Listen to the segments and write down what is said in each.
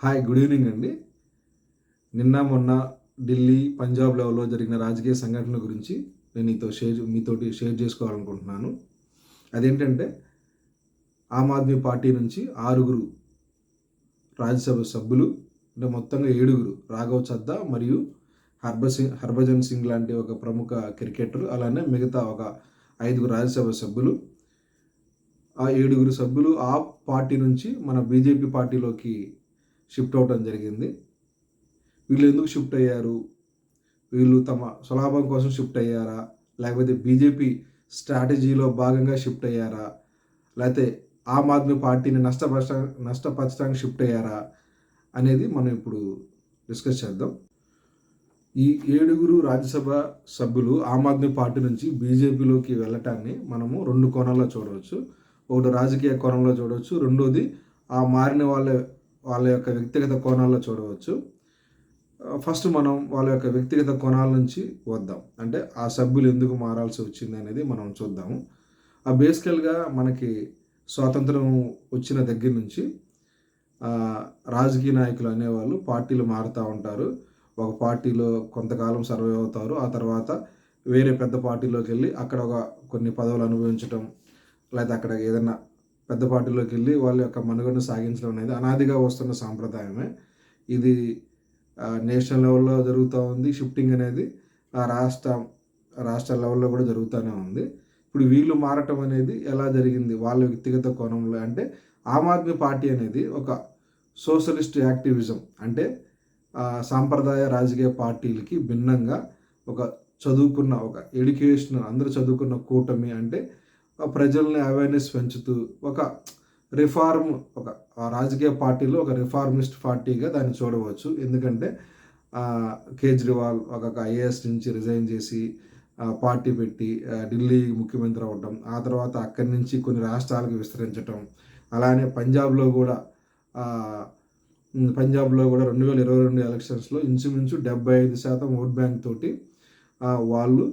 Hi, good evening అండి. నిన్న మొన్న ఢిల్లీ, పంజాబ్ లెవెల్‌లో జరిగిన రాజకీయ సంఘటనల గురించి నేను మీతోటి షేర్ చేసుకోవాలనుకుంటున్నాను. అదేంటంటే, ఆమ్ ఆద్మీ పార్టీ నుంచి 6గురు రాజ్యసభ సభ్యులు, అంటే మొత్తంగా 7గురు, రాఘవ్ చద్దా మరియు హర్భజన్ సింగ్ లాంటి ఒక ప్రముఖ క్రికెటర్, అలానే మిగతా ఒక 5గురు రాజ్యసభ సభ్యులు, ఆ 7గురు సభ్యులు ఆ పార్టీ నుంచి మన బీజేపీ పార్టీలోకి షిఫ్ట్ అవ్వడం జరిగింది. వీళ్ళు ఎందుకు షిఫ్ట్ అయ్యారు? వీళ్ళు తమ స్వలాభం కోసం షిఫ్ట్ అయ్యారా? లేకపోతే బీజేపీ స్ట్రాటజీలో భాగంగా షిఫ్ట్ అయ్యారా? లేతే ఆమ్ ఆద్మీ పార్టీని నష్టపరచడానికి షిఫ్ట్ అయ్యారా? అనేది మనం ఇప్పుడు డిస్కస్ చేద్దాం. ఈ 7గురు రాజ్యసభ సభ్యులు ఆమ్ ఆద్మీ పార్టీ నుంచి బీజేపీలోకి వెళ్ళటాన్ని మనము 2 కోణాల్లో చూడవచ్చు. ఒకటి రాజకీయ కోణంలో చూడవచ్చు. రెండోది ఆ మారిన వాళ్ళ యొక్క వ్యక్తిగత కోణాల్లో చూడవచ్చు. ఫస్ట్ మనం వాళ్ళ యొక్క వ్యక్తిగత కోణాల నుంచి వద్దాం. అంటే ఆ సభ్యులు ఎందుకు మారాల్సి వచ్చింది అనేది మనం చూద్దాము. బేసికల్గా మనకి స్వాతంత్రం వచ్చిన దగ్గర నుంచి రాజకీయ నాయకులు అనేవాళ్ళు పార్టీలు మారుతూ ఉంటారు. ఒక పార్టీలో కొంతకాలం సర్వే అవుతారు. ఆ తర్వాత వేరే పెద్ద పార్టీలోకి వెళ్ళి అక్కడ కొన్ని పదవులు అనుభవించటం, లేకపోతే అక్కడ ఏదైనా పెద్ద పార్టీలోకి వెళ్ళి వాళ్ళ యొక్క మనుగడను సాగించడం అనేది అనాదిగా వస్తున్న సాంప్రదాయమే. ఇది నేషనల్ లెవెల్లో జరుగుతూ ఉంది. షిఫ్టింగ్ అనేది రాష్ట్ర లెవెల్లో కూడా జరుగుతూనే ఉంది. ఇప్పుడు వీళ్ళు మారటం అనేది ఎలా జరిగింది వాళ్ళ వ్యక్తిగత కోణంలో అంటే, ఆమ్ ఆద్మీ పార్టీ అనేది ఒక సోషలిస్ట్ యాక్టివిజం, అంటే సాంప్రదాయ రాజకీయ పార్టీలకి భిన్నంగా ఒక చదువుకున్న, ఒక ఎడ్యుకేషన్, అందరూ చదువుకున్న కూటమి, అంటే ప్రజల్ని అవేర్నెస్ పెంచుతూ ఒక రిఫార్మ్, ఒక రాజకీయ పార్టీలో ఒక రిఫార్మిస్ట్ పార్టీగా దాన్ని చూడవచ్చు. ఎందుకంటే కేజ్రీవాల్ ఒక ఐఏఎస్ నుంచి రిజైన్ చేసి పార్టీ పెట్టి ఢిల్లీ ముఖ్యమంత్రి అవ్వటం, ఆ తర్వాత అక్కడి నుంచి కొన్ని రాష్ట్రాలకు విస్తరించటం, అలానే పంజాబ్లో కూడా 2022 ఎలక్షన్స్లో ఇంచుమించు 75% ఓట్ బ్యాంక్ తోటి వాళ్ళు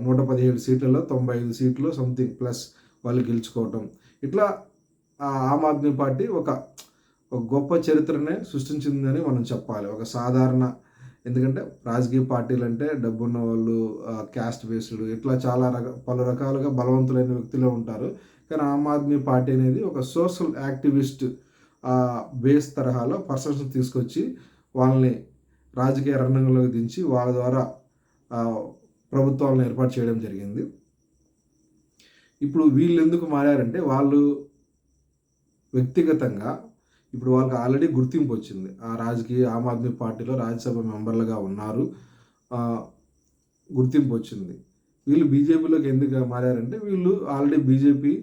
117 సీట్లలో 95 సీట్లు సంథింగ్ ప్లస్ వాళ్ళు గెలుచుకోవటం. ఇట్లా ఆమ్ ఆద్మీ పార్టీ ఒక గొప్ప చరిత్రనే సృష్టించిందని మనం చెప్పాలి. ఒక సాధారణ, ఎందుకంటే రాజకీయ పార్టీలు అంటే డబ్బున్న వాళ్ళు, క్యాస్ట్ బేస్డ్, ఇట్లా చాలా పలు రకాలుగా బలవంతులైన వ్యక్తులు ఉంటారు. కానీ ఆమ్ ఆద్మీ పార్టీ అనేది ఒక సోషల్ యాక్టివిస్ట్ బేస్ తరహాలో పర్సన్స్ తీసుకొచ్చి వాళ్ళని రాజకీయ రంగంలోకి దించి వాళ్ళ ద్వారా ప్రభుత్వాలను ఏర్పాటు చేయడం జరిగింది. ఇప్పుడు వీళ్ళు ఎందుకు మారారంటే, వాళ్ళు వ్యక్తిగతంగా ఇప్పుడు వాళ్ళకి ఆల్రెడీ గుర్తింపు వచ్చింది. ఆమ్ ఆద్మీ పార్టీలో రాజ్యసభ మెంబర్లుగా ఉన్నారు, గుర్తింపు వచ్చింది. వీళ్ళు బీజేపీలోకి ఎందుకు మారారంటే, వీళ్ళు ఆల్రెడీ బీజేపీ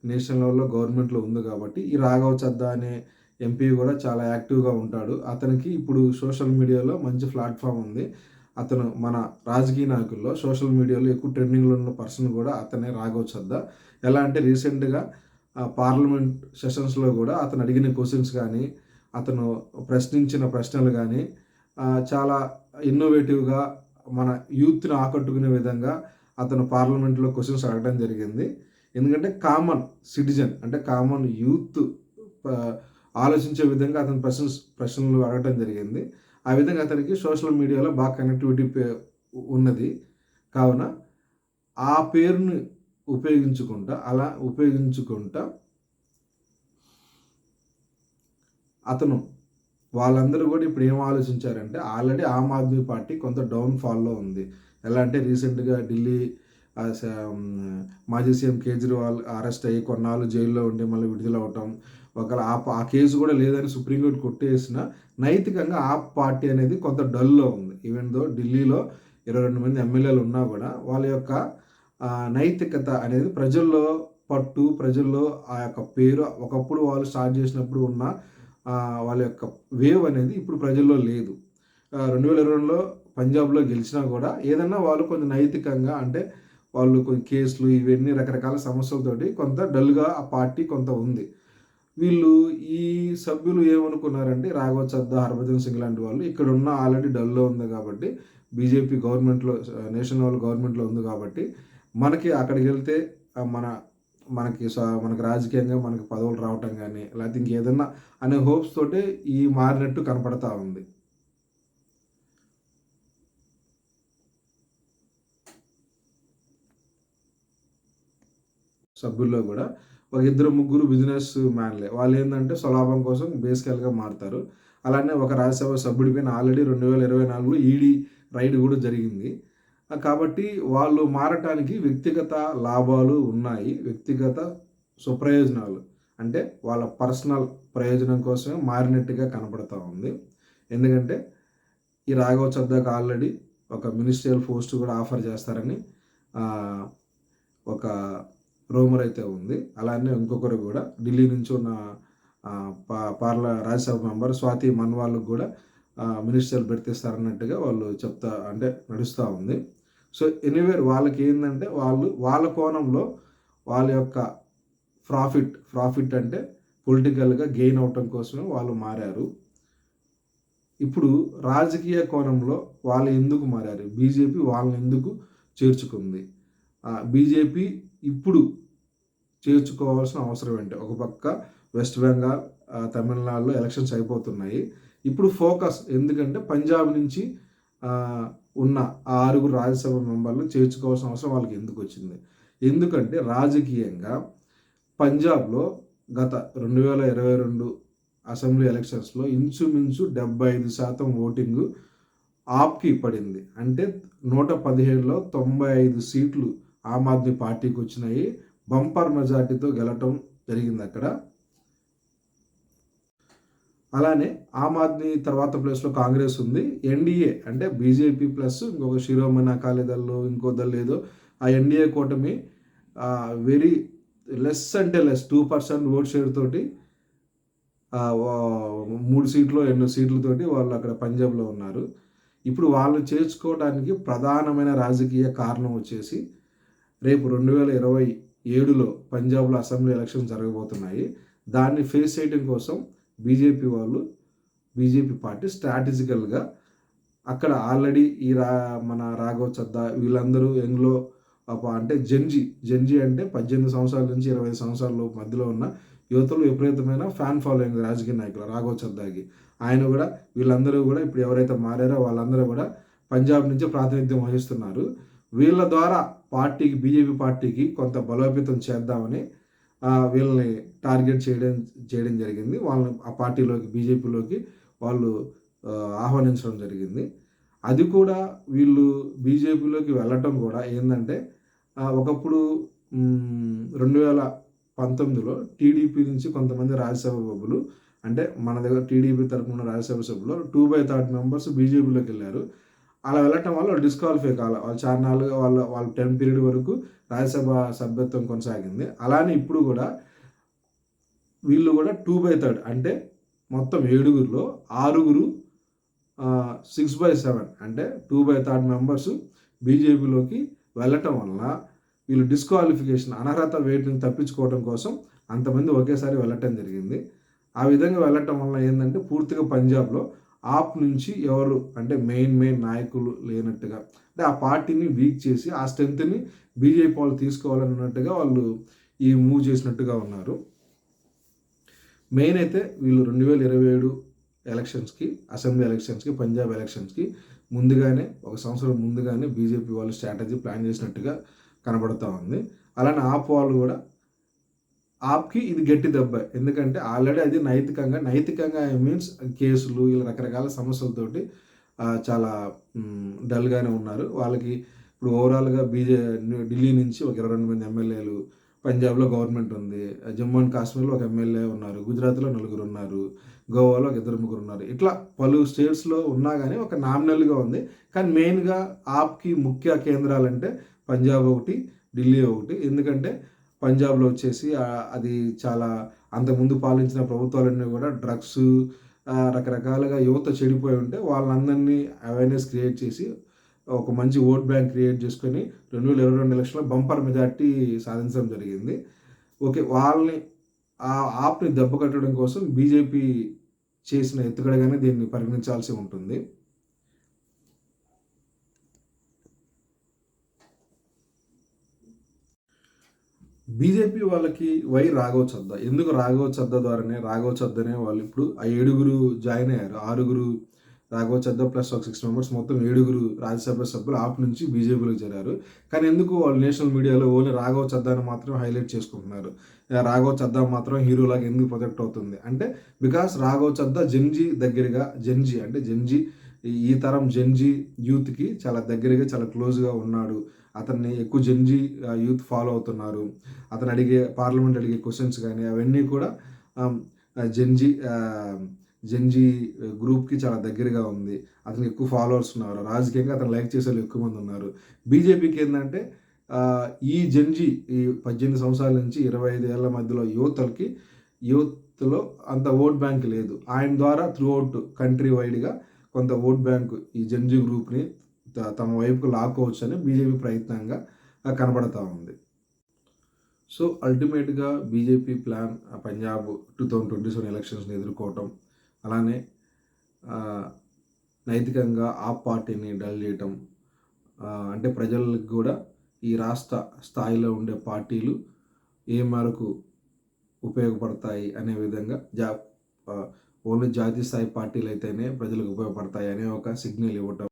నేషనల్ లెవెల్లో గవర్నమెంట్లో ఉంది కాబట్టి, ఈ రాఘవ్ చద్దా అనే ఎంపీ కూడా చాలా యాక్టివ్గా ఉంటాడు. అతనికి ఇప్పుడు సోషల్ మీడియాలో మంచి ప్లాట్ఫామ్ ఉంది. అతను మన రాజకీయ నాయకుల్లో సోషల్ మీడియాలో ఎక్కువ ట్రెండింగ్లో ఉన్న పర్సన్ కూడా అతనే, రాఘవ్ చద్దా. ఎలా అంటే రీసెంట్గా పార్లమెంట్ సెషన్స్లో కూడా అతను అడిగిన క్వశ్చన్స్ కానీ, అతను ప్రశ్నించిన ప్రశ్నలు కానీ చాలా ఇన్నోవేటివ్గా మన యూత్ని ఆకట్టుకునే విధంగా అతను పార్లమెంట్లో క్వశ్చన్స్ అడగడం జరిగింది. ఎందుకంటే కామన్ సిటిజన్, అంటే కామన్ యూత్ ఆలోచించే విధంగా అతను ప్రశ్నలు అడగడం జరిగింది. ఆ విధంగా అతనికి సోషల్ మీడియాలో బాగా కనెక్టివిటీ ఉన్నది. కావున ఆ పేరుని ఉపయోగించుకుంటా అతను, వాళ్ళందరూ కూడా ఇప్పుడు ఏం ఆలోచించారంటే, ఆల్రెడీ ఆమ్ ఆద్మీ పార్టీ కొంత డౌన్ఫాల్లో ఉంది. ఎలా అంటే రీసెంట్గా ఢిల్లీ మాజీ సీఎం కేజ్రీవాల్ అరెస్ట్ అయ్యి కొన్నాళ్ళు జైల్లో ఉండి మళ్ళీ విడుదలవటం, ఒకవేళ ఆ కేసు కూడా లేదని సుప్రీంకోర్టు కొట్టేసిన, నైతికంగా ఆ పార్టీ అనేది కొంత డల్లో ఉంది. ఈవెన్ దో ఢిల్లీలో 22 మంది ఎమ్మెల్యేలు ఉన్నా కూడా వాళ్ళ యొక్క నైతికత అనేది ప్రజల్లో ప్రజల్లో ఆ యొక్క పేరు ఒకప్పుడు వాళ్ళు స్టార్ట్ చేసినప్పుడు ఉన్న వాళ్ళ యొక్క వేవ్ అనేది ఇప్పుడు ప్రజల్లో లేదు. 2022లో పంజాబ్లో గెలిచినా కూడా ఏదన్నా వాళ్ళు కొంచెం నైతికంగా, అంటే వాళ్ళు కొన్ని కేసులు ఇవన్నీ రకరకాల సమస్యలతోటి కొంత డల్గా ఆ పార్టీ కొంత ఉంది. వీళ్ళు ఈ సభ్యులు ఏమనుకున్నారంటే, రాఘవ్ చద్దా, హర్భజన్ సింగ్ లాంటి వాళ్ళు ఇక్కడున్న ఆల్రెడీ డల్లో ఉంది కాబట్టి, బీజేపీ గవర్నమెంట్లో నేషనల్ గవర్నమెంట్లో ఉంది కాబట్టి, మనకి అక్కడికి వెళ్తే మన మనకి రాజకీయంగా మనకి పదవులు రావటం కానీ లేకపోతే ఇంకేదన్నా అనే హోప్స్ తోటే ఈ మారినట్టు కనపడతా ఉంది. సభ్యుల్లో కూడా ఒక ఇద్దరు ముగ్గురు బిజినెస్ మ్యాన్లే. వాళ్ళు ఏంటంటే స్వలాభం కోసం బేసికల్గా మారుతారు. అలానే ఒక రాజ్యసభ సభ్యుడి పైన ఆల్రెడీ 2024లో ఈడీ రైడ్ కూడా జరిగింది. కాబట్టి వాళ్ళు మారటానికి వ్యక్తిగత లాభాలు ఉన్నాయి, వ్యక్తిగత సుప్రయోజనాలు అంటే వాళ్ళ పర్సనల్ ప్రయోజనం కోసమే మారినట్టుగా కనపడతా ఉంది. ఎందుకంటే ఈ రాఘవ్ చద్దాకి ఆల్రెడీ ఒక మినిస్ట్రియల్ పోస్ట్ కూడా ఆఫర్ చేస్తారని ఒక రూమర్ అయితే ఉంది. అలానే ఇంకొకరు కూడా ఢిల్లీ నుంచి ఉన్న రాజ్యసభ మెంబర్ స్వాతి మన్వాల్కి కూడా మినిస్ట్రియల్ పెడితేస్తారన్నట్టుగా వాళ్ళు నడుస్తూ ఉంది. సో ఎనీవేర్ వాళ్ళకి ఏంటంటే వాళ్ళ కోణంలో వాళ్ళ యొక్క ప్రాఫిట్ అంటే పొలిటికల్గా గెయిన్ అవటం కోసమే వాళ్ళు మారారు. ఇప్పుడు రాజకీయ కోణంలో వాళ్ళు ఎందుకు మారారు, బీజేపీ వాళ్ళని ఎందుకు చేర్చుకుంది, బీజేపీ ఇప్పుడు చేర్చుకోవాల్సిన అవసరం ఏంటి? ఒక పక్క వెస్ట్ బెంగాల్, తమిళనాడులో ఎలక్షన్స్ అయిపోతున్నాయి. ఇప్పుడు ఫోకస్ ఎందుకంటే పంజాబ్ నుంచి ఉన్న 6 రాజ్యసభ మెంబర్లు చేర్చుకోవాల్సిన అవసరం వాళ్ళకి ఎందుకు వచ్చింది? ఎందుకంటే రాజకీయంగా పంజాబ్లో గత 2022 అసెంబ్లీ ఎలక్షన్స్లో ఇంచుమించు 75% ఓటింగు ఆప్కి పడింది. అంటే 117లో 95 సీట్లు ఆమ్ ఆద్మీ పార్టీకి వచ్చినాయి. బంపర్ మెజార్టీతో గెలవటం జరిగింది అక్కడ. అలానే ఆమ్ ఆద్మీ తర్వాత ప్లేస్లో కాంగ్రెస్ ఉంది. ఎన్డీఏ అంటే బీజేపీ ప్లస్ ఇంకొక శిరోమణి అకాలీ దళ్ ఇంకో దళ్ ఏదో ఆ ఎన్డీఏ కూటమి వెరీ లెస్ అంటే లెస్ 2% ఓట్ షేర్ తోటి 3 సీట్లు 2 సీట్లతోటి వాళ్ళు అక్కడ పంజాబ్లో ఉన్నారు. ఇప్పుడు వాళ్ళు చేర్చుకోవడానికి ప్రధానమైన రాజకీయ కారణం వచ్చేసి రేపు 2027లో పంజాబ్లో అసెంబ్లీ ఎలక్షన్ జరగబోతున్నాయి. దాన్ని ఫేస్ చేయడం కోసం బీజేపీ పార్టీ స్ట్రాటజికల్గా అక్కడ ఆల్రెడీ మన రాఘవ్ చద్దా వీళ్ళందరూ యంగ్లో అంటే జెన్జీ అంటే 18 సంవత్సరాల నుంచి 25 సంవత్సరాల మధ్యలో ఉన్న యువతలు విపరీతమైన ఫ్యాన్ ఫాలోయింగ్ రాజకీయ నాయకులు రాఘవ్ చద్దాకి. ఆయన కూడా వీళ్ళందరూ కూడా ఇప్పుడు ఎవరైతే మారారో వాళ్ళందరూ కూడా పంజాబ్ నుంచి ప్రాతినిధ్యం వహిస్తున్నారు. వీళ్ళ ద్వారా బీజేపీ పార్టీకి కొంత బలోపేతం చేద్దామని వీళ్ళని టార్గెట్ చేయడం జరిగింది. వాళ్ళని ఆ పార్టీలోకి బీజేపీలోకి వాళ్ళు ఆహ్వానించడం జరిగింది. అది కూడా వీళ్ళు బీజేపీలోకి వెళ్ళటం కూడా ఏంటంటే ఒకప్పుడు 2019లో టీడీపీ నుంచి కొంతమంది రాజ్యసభ సభ్యులు అంటే మన దగ్గర టీడీపీ తరఫున రాజ్యసభ సభ్యులు 2/3 మెంబర్స్ బీజేపీలోకి వెళ్ళారు. అలా వెళ్ళటం వల్ల వాళ్ళు డిస్క్వాలిఫై కావాలి. వాళ్ళు చాన్నాళ్ళుగా వాళ్ళ 10 పీరియడ్ వరకు రాజ్యసభ సభ్యత్వం కొనసాగింది. అలానే ఇప్పుడు కూడా వీళ్ళు కూడా 2/3 అంటే మొత్తం 7గురిలో 6 6/7 అంటే 2/3 మెంబర్స్ బీజేపీలోకి వెళ్ళటం వలన వీళ్ళు డిస్క్వాలిఫికేషన్ అనర్హత వేటుని తప్పించుకోవడం కోసం అంతమంది ఒకేసారి వెళ్ళటం జరిగింది. ఆ విధంగా వెళ్ళటం వల్ల ఏంటంటే పూర్తిగా పంజాబ్లో ఆప్ నుంచి ఎవరు అంటే మెయిన్ నాయకులు లేనట్టుగా అంటే ఆ పార్టీని వీక్ చేసి ఆ స్ట్రెంత్ని బీజేపీ వాళ్ళు తీసుకోవాలన్నట్టుగా వాళ్ళు ఈ మూవ్ చేసినట్టుగా ఉన్నారు. మెయిన్ అయితే వీళ్ళు 2027 ఎలక్షన్స్కి అసెంబ్లీ ఎలక్షన్స్కి పంజాబ్ ఎలక్షన్స్కి ముందుగానే ఒక సంవత్సరం ముందుగానే బీజేపీ వాళ్ళు స్ట్రాటజీ ప్లాన్ చేసినట్టుగా కనబడుతూ ఉంది. అలానే ఆప్ వాళ్ళు కూడా ఆప్కి ఇది గట్టి దెబ్బ. ఎందుకంటే ఆల్రెడీ అది నైతికంగా మీన్స్ కేసులు ఇలా రకరకాల సమస్యలతోటి చాలా డల్గానే ఉన్నారు. వాళ్ళకి ఇప్పుడు ఓవరాల్గా ఢిల్లీ నుంచి ఒక 22 మంది ఎమ్మెల్యేలు, పంజాబ్లో గవర్నమెంట్ ఉంది, జమ్మూ అండ్ కాశ్మీర్లో ఒక ఎమ్మెల్యే ఉన్నారు, గుజరాత్లో 4 ఉన్నారు, గోవాలో ఒక 2-3 ఉన్నారు. ఇట్లా పలు స్టేట్స్లో ఉన్నా కానీ ఒక నామినల్గా ఉంది. కానీ మెయిన్గా ఆప్కి ముఖ్య కేంద్రాలంటే పంజాబ్ ఒకటి, ఢిల్లీ ఒకటి. ఎందుకంటే పంజాబ్లో వచ్చేసి అది చాలా అంతకుముందు పాలించిన ప్రభుత్వాలన్నీ కూడా డ్రగ్స్ రకరకాలుగా యువత చెడిపోయి ఉంటే వాళ్ళందరినీ అవేర్నెస్ క్రియేట్ చేసి ఒక మంచి ఓట్ బ్యాంక్ క్రియేట్ చేసుకొని 2022 ఎలక్షన్లో బంపర్ మెజార్టీ సాధించడం జరిగింది. ఓకే, వాళ్ళని ఆ ఆప్ని దెబ్బ కట్టడం కోసం బీజేపీ చేసిన ఎత్తుగడగానే దీన్ని పరిగణించాల్సి ఉంటుంది. బీజేపీ వాళ్ళకి రాఘవ్ చద్దా. ఎందుకు రాఘవ్ చద్దా ద్వారానే రాఘవ్ చద్దానే వాళ్ళు ఇప్పుడు ఆ 7 జాయిన్ అయ్యారు. 6 రాఘవ్ చద్దా ప్లస్ ఒక 6 మెంబర్స్ మొత్తం 7 రాజ్యసభ సభ్యులు ఆప్ నుంచి బీజేపీలోకి చేరారు. కానీ ఎందుకు వాళ్ళు నేషనల్ మీడియాలో ఓన్లీ రాఘవ్ చద్దాని మాత్రం హైలైట్ చేసుకుంటున్నారు. రాఘవ్ చద్దా మాత్రం హీరోలాగా ఎందుకు ప్రొజెక్ట్ అవుతుంది అంటే బికాస్ రాఘవ్ చద్దా జెన్జీ దగ్గరగా జెన్జీ ఈ తరం జెన్జీ యూత్కి చాలా దగ్గరగా చాలా క్లోజ్గా ఉన్నాడు. అతన్ని ఎక్కువ జెన్జీ యూత్ ఫాలో అవుతున్నారు. అతను పార్లమెంట్ అడిగే క్వశ్చన్స్ కానీ అవన్నీ కూడా జెన్జీ జెన్జీ గ్రూప్కి చాలా దగ్గరగా ఉంది. అతనికి ఎక్కువ ఫాలోవర్స్ ఉన్నారు. రాజకీయంగా అతను లైక్ చేసే వాళ్ళు ఎక్కువ మంది ఉన్నారు. బీజేపీకి ఏంటంటే ఈ జెన్జీ ఈ 18 సంవత్సరాల నుంచి 25 ఏళ్ల మధ్యలో యూత్లో అంత ఓట్ బ్యాంక్ లేదు. ఆయన ద్వారా త్రూ అవుట్ కంట్రీ వైడ్గా కొంత ఓట్ బ్యాంక్ ఈ జెన్జీ గ్రూప్ని తమ వైపుకు లాక్కోవచ్చు అని బీజేపీ ప్రయత్నంగా కనబడతా ఉంది. సో అల్టిమేట్గా బీజేపీ ప్లాన్ పంజాబ్ 2027 ఎలక్షన్స్ని ఎదుర్కోవటం, అలానే నైతికంగా ఆ పార్టీని డల్ చేయటం, అంటే ప్రజలకు కూడా ఈ రాష్ట్ర స్థాయిలో ఉండే పార్టీలు ఏ మేరకు ఉపయోగపడతాయి అనే విధంగా ఓన్లీ జాతీయ స్థాయి పార్టీలు అయితేనే ప్రజలకు ఉపయోగపడతాయి అనే ఒక సిగ్నల్ ఇవ్వటం.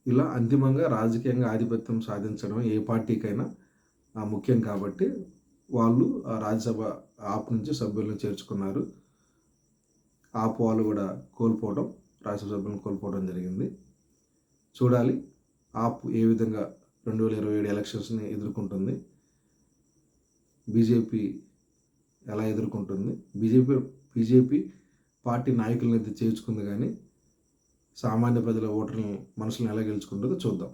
ఇలా అంతిమంగా రాజకీయంగా ఆధిపత్యం సాధించడం ఏ పార్టీకైనా ముఖ్యం కాబట్టి వాళ్ళు రాజ్యసభ ఆప్ నుంచి సభ్యులను చేర్చుకున్నారు. ఆప్ వాళ్ళు కూడా రాజ్యసభ సభ్యులను కోల్పోవడం జరిగింది. చూడాలి ఆప్ ఏ విధంగా 2027 ఎలక్షన్స్ని ఎదుర్కొంటుంది, బీజేపీ ఎలా ఎదుర్కొంటుంది. బీజేపీ పార్టీ నాయకులను అయితే చేర్చుకుంది, కానీ సామాన్య ప్రజల ఓటర్లను మనసులను ఎలా గెలుచుకుంటుందో చూద్దాం.